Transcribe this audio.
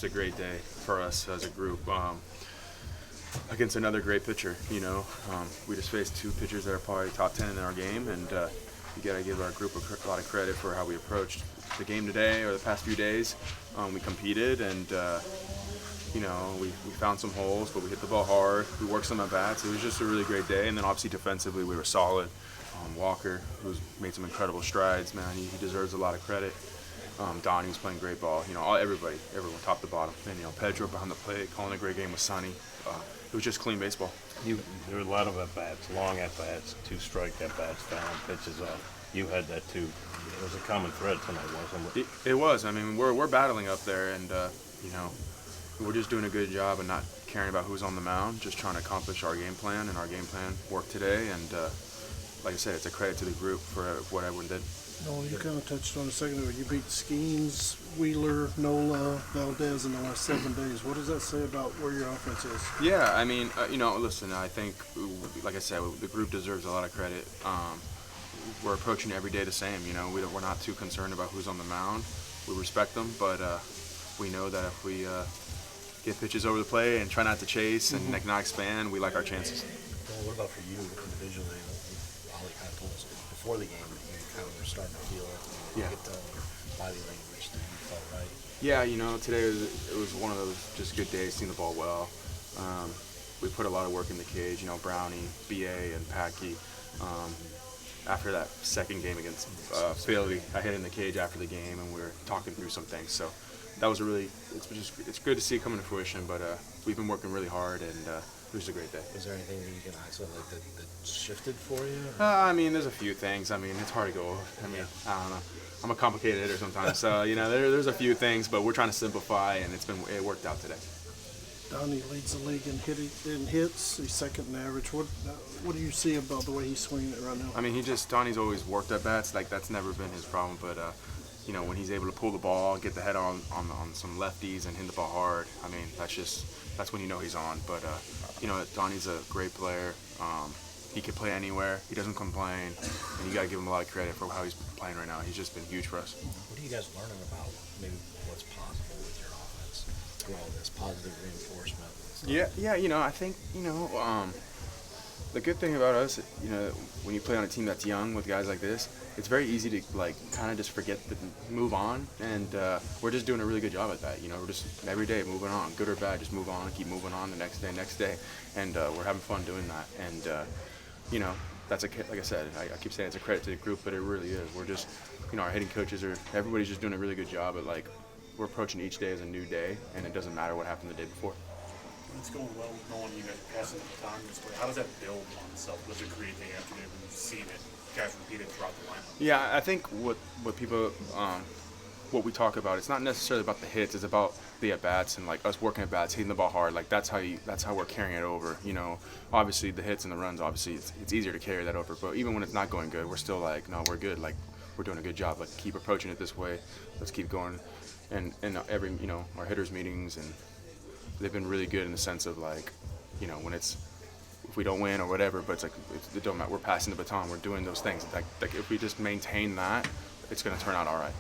just a great day for us as a group. Against another great pitcher, we just faced two pitchers that are probably top 10 in our game, and you got to give our group a lot of credit for how we approached the game today or the past few days. We competed, and we found some holes, but we hit the ball hard. We worked some at bats. It was just a really great day, and then obviously defensively we were solid. Walker, who's made some incredible strides, man, he deserves a lot of credit. Donnie was playing great ball. Everyone, top to bottom. And Pedro behind the plate, calling a great game with Sonny. It was just clean baseball. There were a lot of at-bats, long at-bats, two-strike at-bats, fouling pitches off. You had that too. It was a common thread tonight, wasn't it? It was. I mean, we're battling up there, and we're just doing a good job of not caring about who's on the mound, just trying to accomplish our game plan, and our game plan worked today. And like I said, it's a credit to the group for what everyone did. Nolan, you kind of touched on a second ago. You beat Skeens, Wheeler, Nola, Valdez in the last 7 days. What does that say about where your offense is? Yeah, I mean, listen, I think, like I said, the group deserves a lot of credit. We're approaching every day the same. We're not too concerned about who's on the mound. We respect them, but we know that if we get pitches over the plate and try not to chase and not expand, we like our chances. Well, what about for you individually? Ollie kind of told us before the game that you kind of were starting to feel it. Yeah. Get body language that you felt right. Yeah, today it was one of those just good days, seeing the ball well. We put a lot of work in the cage. Brownie, BA, and Packy. After that second game against Philly, I hit in the cage after the game, and we were talking through some things. So that was it's good to see it come into fruition. But we've been working really hard, and it was a great day. Was there anything that you can isolate that shifted for you? There's a few things. It's hard to go over. I don't know. I'm a complicated hitter sometimes, so there's a few things, but we're trying to simplify, and it worked out today. Donnie leads the league in hits. He's second in average. What do you see about the way he's swinging it right now? Donnie's always worked at bats. Like, that's never been his problem, but when he's able to pull the ball, get the head on some lefties and hit the ball hard, that's when he's on. But Donnie's a great player. He can play anywhere. He doesn't complain, and you got to give him a lot of credit for how he's playing right now. He's just been huge for us. What are you guys learning about maybe what's possible with your offense through all this positive reinforcement? Yeah. I think the good thing about us, when you play on a team that's young with guys like this, it's very easy to kind of just forget to move on, and we're just doing a really good job at that. We're just every day moving on, good or bad, just move on, keep moving on the next day, and we're having fun doing that. And that's like I said, I keep saying it's a credit to the group, but it really is. We're just, our hitting coaches everybody's just doing a really good job at we're approaching each day as a new day, and it doesn't matter what happened the day before. It's going well with Nolan. You guys passing the baton this way. How does that build on itself? What does it create day after day when you've seen it, guys repeat it throughout the lineup? Yeah, I think what people, what we talk about, it's not necessarily about the hits. It's about the at bats and us working at bats, hitting the ball hard. That's how we're carrying it over. Obviously the hits and the runs. Obviously it's easier to carry that over. But even when it's not going good, we're still no, we're good. We're doing a good job. Keep approaching it this way. Let's keep going. And every our hitters meetings, and they've been really good in the sense of when if we don't win or whatever, but it don't matter. We're passing the baton. We're doing those things. If we just maintain that, it's going to turn out all right.